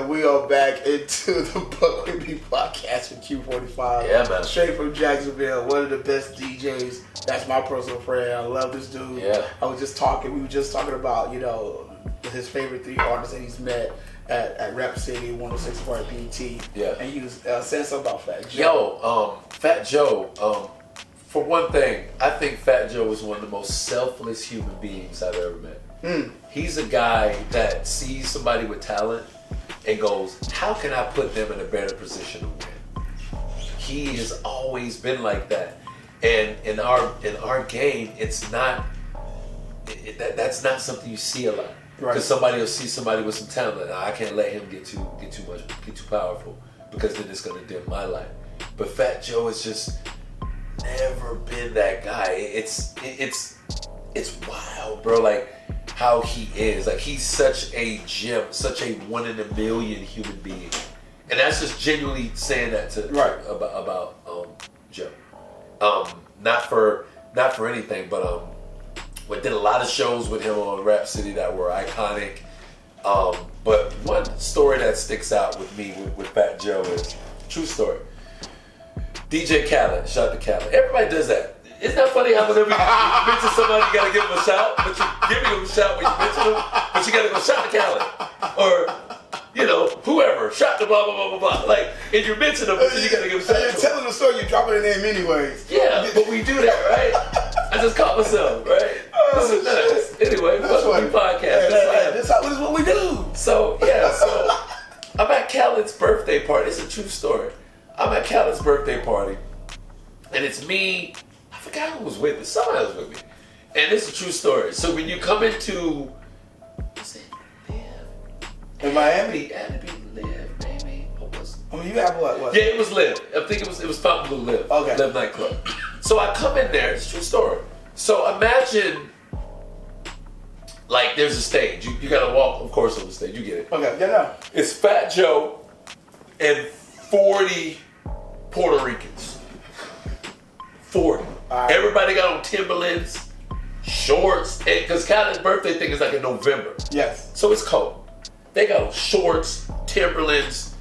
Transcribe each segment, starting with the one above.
Yeah, we are back into the Buck With Me podcast with Q45. Yeah, man. Straight from Jacksonville, one of the best DJs. That's my personal friend. I love this dude. Yeah. We were just talking about, his favorite 3 artists that he's met at Rap City, 106.4 BT. Yeah. And he was saying something about Fat Joe. Fat Joe, for one thing, I think Fat Joe is one of the most selfless human beings I've ever met. He's a guy that sees somebody with talent and goes, how can I put them in a better position to win? He has always been like that. And in our game, it's not, that's not something you see a lot. Because somebody will see somebody with some talent. I can't let him get too powerful, because then it's gonna dim my light. But Fat Joe has just never been that guy. It's wild, bro. Like how he is. Like he's such a gem, such a 1 in a million human being. And that's just genuinely saying that about Joe. Not for anything, but we did a lot of shows with him on Rap City that were iconic. But one story that sticks out with me with Fat Joe is true story. DJ Khaled, shout out to Khaled. Everybody does that. Isn't that funny how whenever you mention somebody, you gotta give them a shout, but you're giving them a shout when you mention them, but you gotta go shout to Khaled. Or, whoever, shout to blah, blah, blah, blah, blah. Like, and you mention them, but then you gotta give them a shout. You're telling the story, you're dropping their name anyways. Yeah, but we do that, right? I just caught myself, right? This is nuts. Anyway, Buck With Me podcast. This is what we do. So I'm at Khaled's birthday party. It's a true story. I'm at Khaled's birthday party, and it's me. I forgot who was with me. Somebody was with me, and it's a true story. So when you come into, was it Live? In Miami? It had to be Live, maybe. Or was it? I mean, you have what? Yeah, it was Live. I think it was Fountain Blue Live. Okay. Live nightclub. So I come in there. It's a true story. So imagine, like, there's a stage. You gotta walk, of course, on the stage. You get it. Okay. Yeah. It's Fat Joe and 40 Puerto Ricans. 40. Right. Everybody got on Timberlands, shorts, and because Khaled's birthday thing is like in November. Yes. So it's cold. They got on shorts, Timberlands,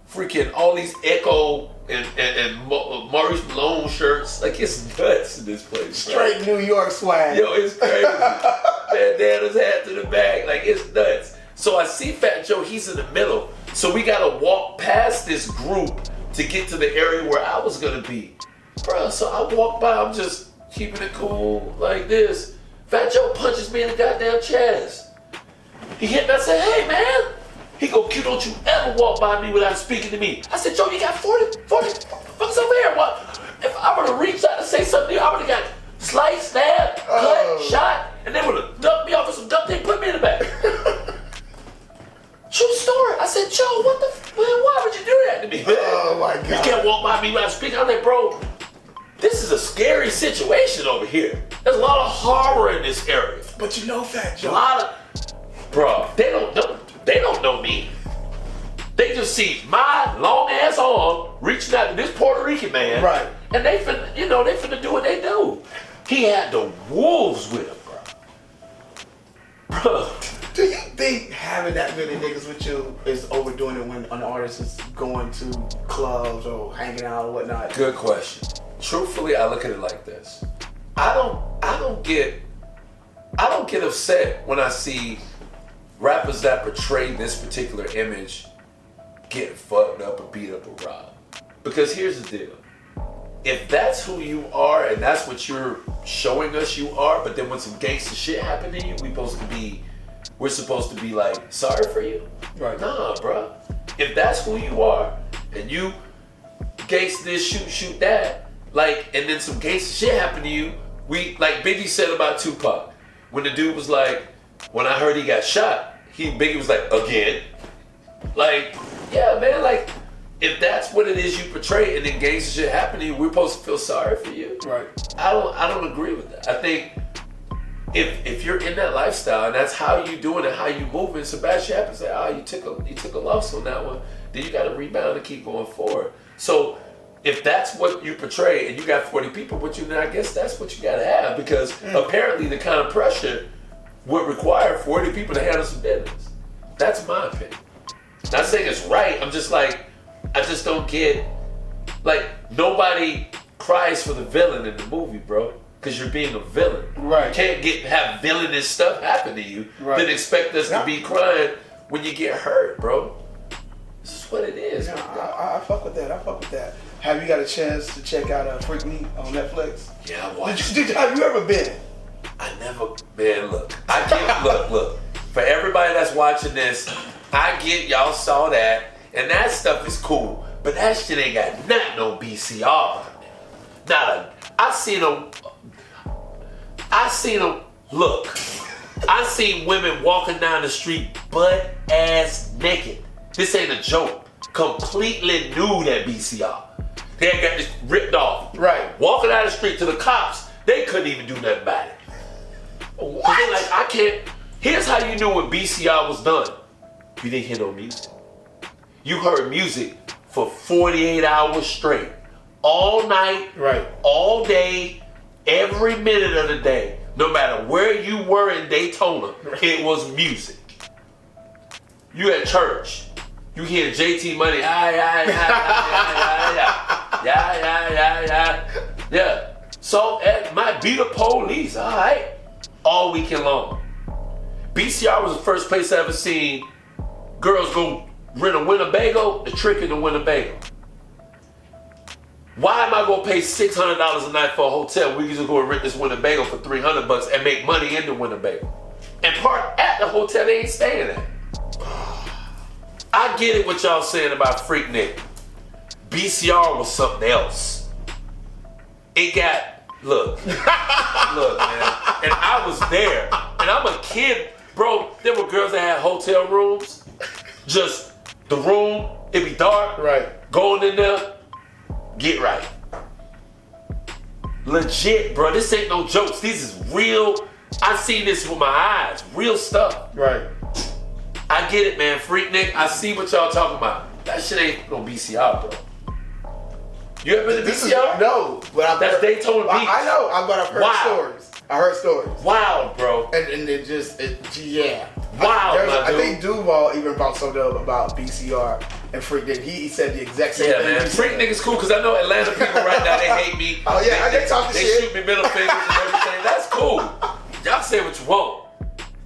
freaking all these Echo and Maurice Malone shirts. Like, it's nuts in this place. Straight New York swag. Yo, it's crazy. Bandana's hat to the back. Like, it's nuts. So I see Fat Joe, he's in the middle. So we gotta walk past this group to get to the area where I was gonna be. Bro, so I walk by, I'm just keeping it cool like this. Fat Joe punches me in the goddamn chest. He hit me, I said, hey man. He go, Q, don't you ever walk by me without speaking to me. I said, Joe, you got 40 fucks over here. What? If I would have reached out to say something to you, I would have got sliced, stabbed, cut, shot, and they would have dumped me off with some duct tape, put me in the back. True story. I said, Joe, why would you do that to me, man? Oh my God. You can't walk by me without speaking. I'm like, bro, this is a scary situation over here. There's a lot of horror in this area. But you know Fat Joe. A lot of, bro, they don't know me. They just see my long ass arm reaching out to this Puerto Rican man. Right. And they finna do what they do. He had the wolves with him, bro. Bro. Do you think having that many niggas with you is overdoing it when an artist is going to clubs or hanging out or whatnot? Good question. Truthfully, I look at it like this. I don't get upset when I see rappers that portray this particular image getting fucked up or beat up or robbed. Because here's the deal. If that's who you are and that's what you're showing us you are, but then when some gangster shit happen to you, we're supposed to be like, sorry for you? Right. Nah, bro. If that's who you are and you gangster this, shoot that, like, and then some gangster shit happen to you, like Biggie said about Tupac, when the dude was like, when I heard he got shot, Biggie was like, again? Like, yeah, man, like, if that's what it is you portray and then gangster shit happen to you, we're supposed to feel sorry for you? Right. I don't agree with that. I think if you're in that lifestyle and that's how you doing it, how you moving, some bad shit happens, like, you took a loss on that one, then you got to rebound and keep going forward. So if that's what you portray and you got 40 people with you, then I guess that's what you got to have, because apparently the kind of pressure would require 40 people to handle some business. That's my opinion. Not saying it's right. I'm just like, I just don't get, like, nobody cries for the villain in the movie, bro. Because you're being a villain. Right. You can't have villainous stuff happen to you, then expect us to be crying when you get hurt, bro. This is what it is. Yeah, I fuck with that. Have you got a chance to check out Freak Me on Netflix? Yeah, I watched. Have you ever been? I never, man, look. I get, look. For everybody that's watching this, I get y'all saw that, and that stuff is cool, but that shit ain't got nothing on BCR. I seen them, look, I seen women walking down the street butt ass naked. This ain't a joke. Completely nude at BCR. They had got this ripped off. Right. Walking down the street to the cops, they couldn't even do nothing about it. What? They're like, I can't. Here's how you knew when BCR was done. You didn't hear no music. You heard music for 48 hours straight. All night, all day, every minute of the day. No matter where you were in Daytona, it was music. You at church. You hear JT Money, yeah. So might be the police, all right. All weekend long. BCR was the first place I ever seen girls go rent a Winnebago, the trick in the Winnebago. Why am I gonna pay $600 a night for a hotel? We can just go and rent this Winnebago for $300 and make money in the Winnebago. And park at the hotel they ain't staying at. I get it what y'all saying about Freaknik. BCR was something else. It got, look, man. And I was there. And I'm a kid, bro. There were girls that had hotel rooms. Just the room, it be dark. Right. Going in there, get right. Legit, bro. This ain't no jokes. This is real. I seen this with my eyes. Real stuff. Right. I get it, man. Freaknik, I see what y'all talking about. That shit ain't no BCR, bro. You ever been to BCR? No, but that's Daytona Beach. I know, but I've heard stories. I heard stories. Wild, bro. And it just, yeah. Wow, I think Duval even brought something up about BCR and Freaknik. He said the exact same thing. Yeah, man. Freaknik is cool because I know Atlanta people right now, they hate me. Oh, yeah, they talking shit. They shoot me middle fingers and everything. That's cool. Y'all say what you want.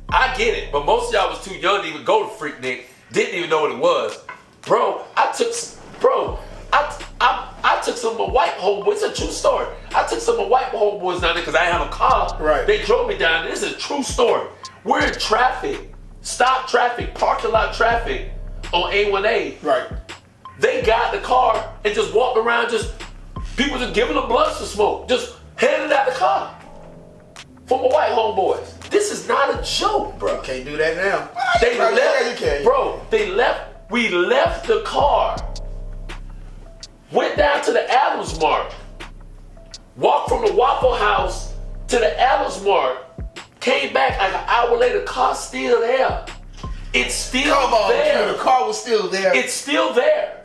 I get it, but most of y'all was too young to even go to Freaknik. Didn't even know what it was. Bro, I took some of my white homeboys. It's a true story. I took some of my white homeboys down there because I didn't have a car. Right. They drove me down there. This is a true story. We're in traffic. Stop traffic, parking lot traffic on A1A. Right. They got the car and just walked around, people just giving them blunts to smoke. Just handing out the car. For my white homeboys. This is not a joke, bro. You can't do that now. They left, yeah, you can. Bro, we left the car, went down to the Adams Mart, walked from the Waffle House to the Adams Mart, came back like an hour later, car's still there. It's still there. The car was still there. It's still there.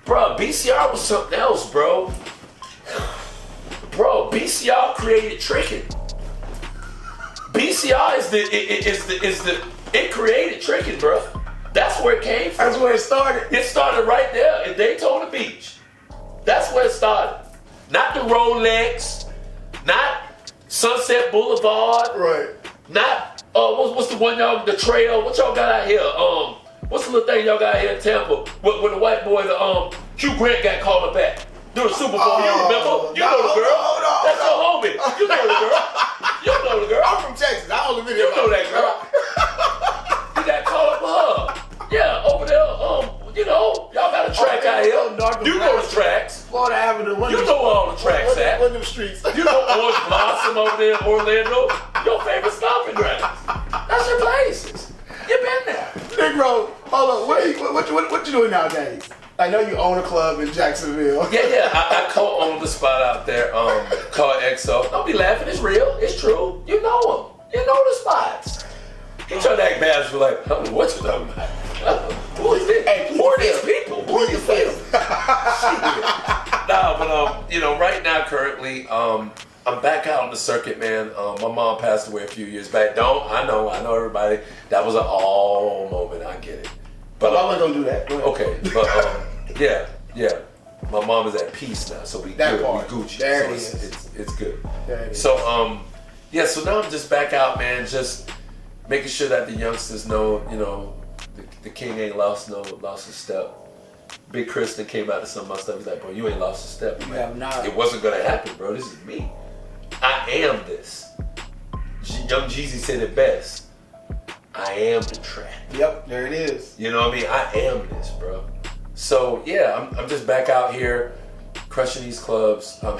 Bro, BCR was something else, bro. Bro, BCR created tricking. BCR it created tricking, bro. That's where it came from. That's where it started. It started right there in Daytona Beach. That's where it started. Not the Rolex, not Sunset Boulevard, right? Not what's the one y'all, the trail? What y'all got out here? What's the little thing y'all got out here in Tampa? When the white boy, Hugh Grant got called up back during the Super Bowl. You remember? You know the girl. That's your homie. You know the girl. You know the girl. I'm from Texas. I only been here. You know that girl. You got called up for her. Yeah, over there. Y'all got a track out here. You know the tracks. Florida Avenue. You know where all the tracks at. One of them streets. You know Orange Blossom over there in Orlando. Your favorite stomping grounds. That's your places. You been there. Negro, hold on. What you doing nowadays? I know you own a club in Jacksonville. Yeah. I co-own the spot out there called XO. Don't be laughing. It's real. It's true. You know them. You know the spots. He tried to act bad. She was like, what you talking about? Who is this? Hey, who are these people? Who are you feeling? Nah, but right now currently, I'm back out on the circuit, man. My mom passed away a few years back. I know everybody. That was an all moment. moment. I get it. But I wasn't gonna do that. Go ahead. Okay, but yeah. My mom is at peace now, so we that good. Part. We Gucci. There so it is. It's good. There it is. So so now I'm just back out, man. Just making sure that the youngsters know, you know, the king ain't lost a step. Big Kristen came out to some of my stuff. He's like, bro, you ain't lost a step. You have not. It wasn't gonna happen, bro. This is me. I am this. Young Jeezy said it best. I am the track. Yep, there it is. You know what I mean? I am this, bro. So yeah, I'm just back out here, crushing these clubs. I'm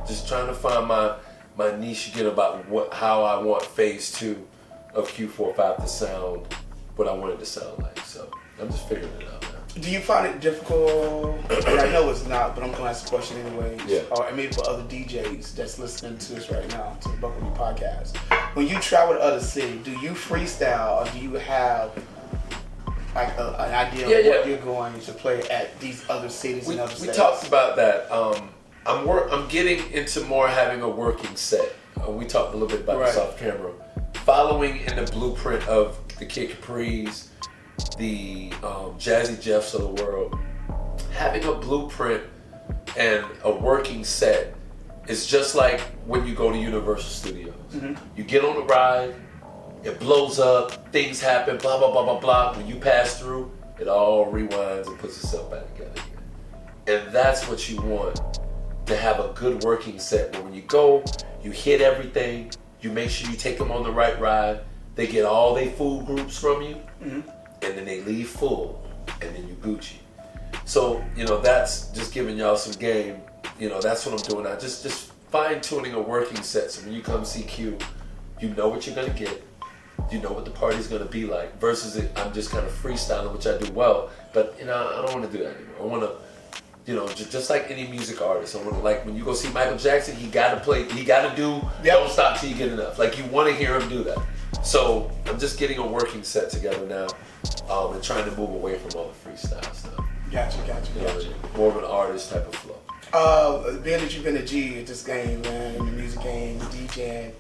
just trying to find my niche again about how I want phase 2 of Q45 to sound, what I want it to sound like. So I'm just figuring it out, man. Do you find it difficult? And I know it's not, but I'm gonna ask the question anyway. Yeah. Or maybe for other DJs that's listening to this right now, to the Buck With Me podcast. When you travel to other cities, do you freestyle or do you have like an idea of what you're going to play at these other cities and other states? We talked about that. I'm getting into more having a working set. We talked a little bit about this off camera. Following in the blueprint of the Kid Capri's, the Jazzy Jeffs of the world, having a blueprint and a working set is just like when you go to Universal Studios. Mm-hmm. You get on the ride, it blows up, things happen, blah, blah, blah, blah, blah. When you pass through, it all rewinds and puts itself back together again. And that's what you want, to have a good working set where when you go, you hit everything, you make sure you take them on the right ride, they get all their food groups from you, and then they leave full, and then you Gucci. So, you know, that's just giving y'all some game. You know, that's what I'm doing now. Just fine-tuning a working set. So when you come see Q, you know what you're going to get. You know what the party's going to be like. Versus I'm just kind of freestyling, which I do well. But, you know, I don't want to do that anymore. I want to, you know, just like any music artist. I want to, like, when you go see Michael Jackson, he got to do Don't Stop Till You Get Enough. Like, you want to hear him do that. So I'm just getting a working set together now, and trying to move away from all the freestyle stuff. Gotcha. More of an artist type of flow. Being that you've been a G at this game, man, in the music game, DJing,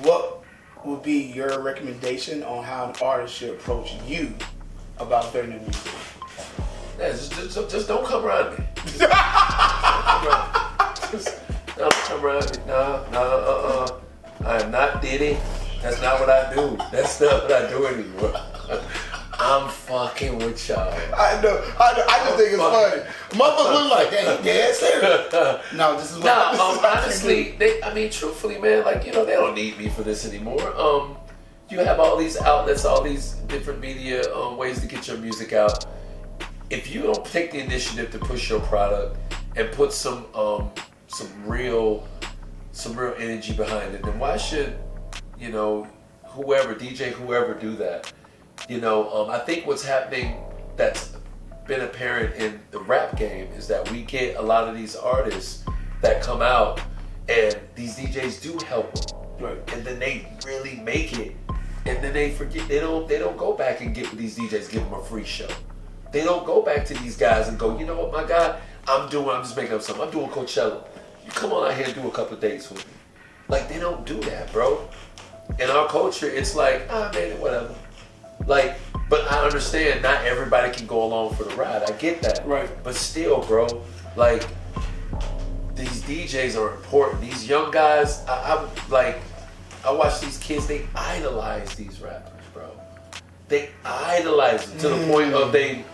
what would be your recommendation on how an artist should approach you about their new music? Yeah, just don't come around me. Just don't come around me. No. I am not Diddy. That's not what I do. That's not what I do anymore. I'm fucking with y'all. I know. I just think it's funny. Motherfuckers look like, dang, dead serious. No, this is what honestly, truthfully, man, like, you know, they don't need me for this anymore. You have all these outlets, all these different media ways to get your music out. If you don't take the initiative to push your product and put some real energy behind it, then why should, you know, whoever do that? You know, I think what's happening that's been apparent in the rap game is that we get a lot of these artists that come out and these DJs do help them, right? And then they really make it, and then they forget. They don't go back and get with these DJs, give them a free show. They don't go back to these guys and go, you know what, my God, I'm just making up something. I'm doing Coachella. You come on out here and do a couple of dates with me. Like, they don't do that, bro. In our culture, it's like, man, whatever. Like, but I understand not everybody can go along for the ride. I get that. Right. But still, bro, like, these DJs are important. These young guys, I watch these kids, they idolize these rappers, bro. They idolize them to the point of they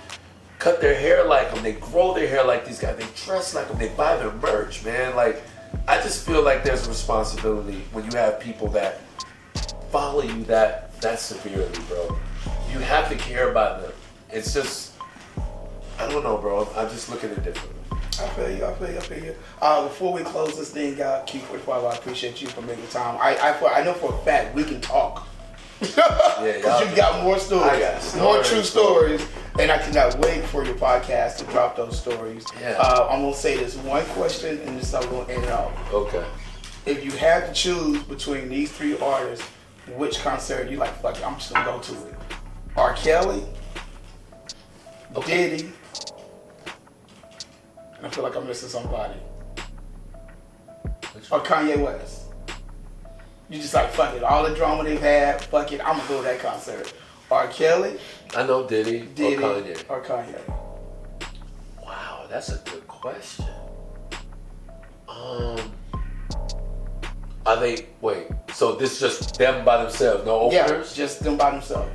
cut their hair like them, they grow their hair like these guys, they dress like them, they buy their merch, man. Like, I just feel like there's a responsibility when you have people that follow you that severely, bro. You have to care about them. It's just, I don't know, bro. I just look at it differently. I feel you. Before we close this thing out, Q45, I appreciate you for making time. I know for a fact we can talk. Because you got more stories, more true stories, and I cannot wait for your podcast to drop those stories. Yeah. I'm going to say this one question, and this is how we're going to end it off. Okay. If you had to choose between these three artists, which concert you like, fuck it, I'm just going to go to it. R. Kelly, Diddy, and I feel like I'm missing somebody. Or Kanye West. You just like, fuck it, all the drama they've had, fuck it, I'm going to go to that concert. R. Kelly. I know Diddy. Or Kanye. Wow, that's a good question. Are they, wait, so this is just them by themselves, no openers? Yeah, just them by themselves.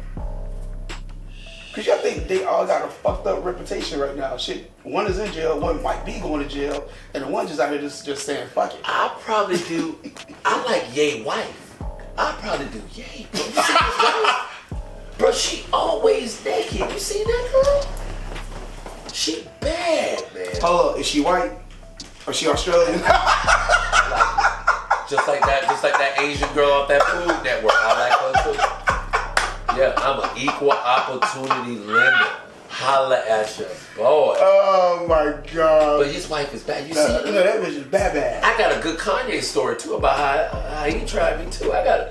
Cause I think they all got a fucked up reputation right now. Shit, one is in jail, one might be going to jail, and the one just out here just saying fuck it. I probably do. I like Ye wife. I probably do Ye. Bro, you see his wife? Bro, she always naked. You see that girl? She bad, man. Hold up, is she white? Or she Australian? Just like that Asian girl off that Food Network. I like her too. Yeah, I'm an equal opportunity lender. Holla at your boy. Oh my God. But his wife is bad. You see? No, that bitch is bad. I got a good Kanye story too about how he tried me too. I got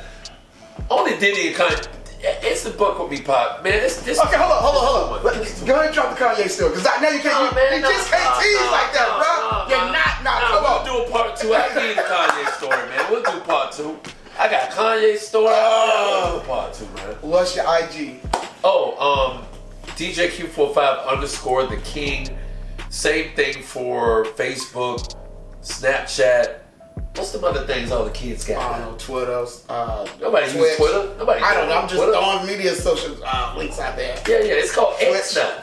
only Diddy and Kanye. It's the book with me, Pop. Man, this. Okay, hold on. Go ahead and drop the Kanye story, because now you can't. You just can't tease like that, bro. You're not. Come on. We'll do a part 2. I give you the Kanye story, man. We'll do part 2. I got Kanye story. We'll do part 2, man. What's your IG? DJQ45_ the King. Same thing for Facebook, Snapchat. What's the other things all the kids got? I don't know, Twitter. Nobody uses Twitter. I don't know. I'm just throwing media social links out there. Yeah. It's called X now,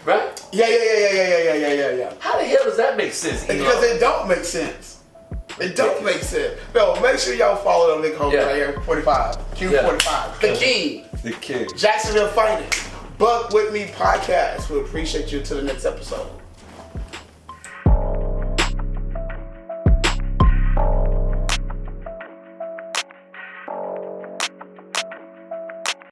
right? Yeah. How the hell does that make sense? Because it don't make sense. It don't make sense. No, make sure y'all follow them nigga homie right here, 45. Q45. The King. The King. Jacksonville Finest. Buck With Me podcast. We appreciate you. Till the next episode.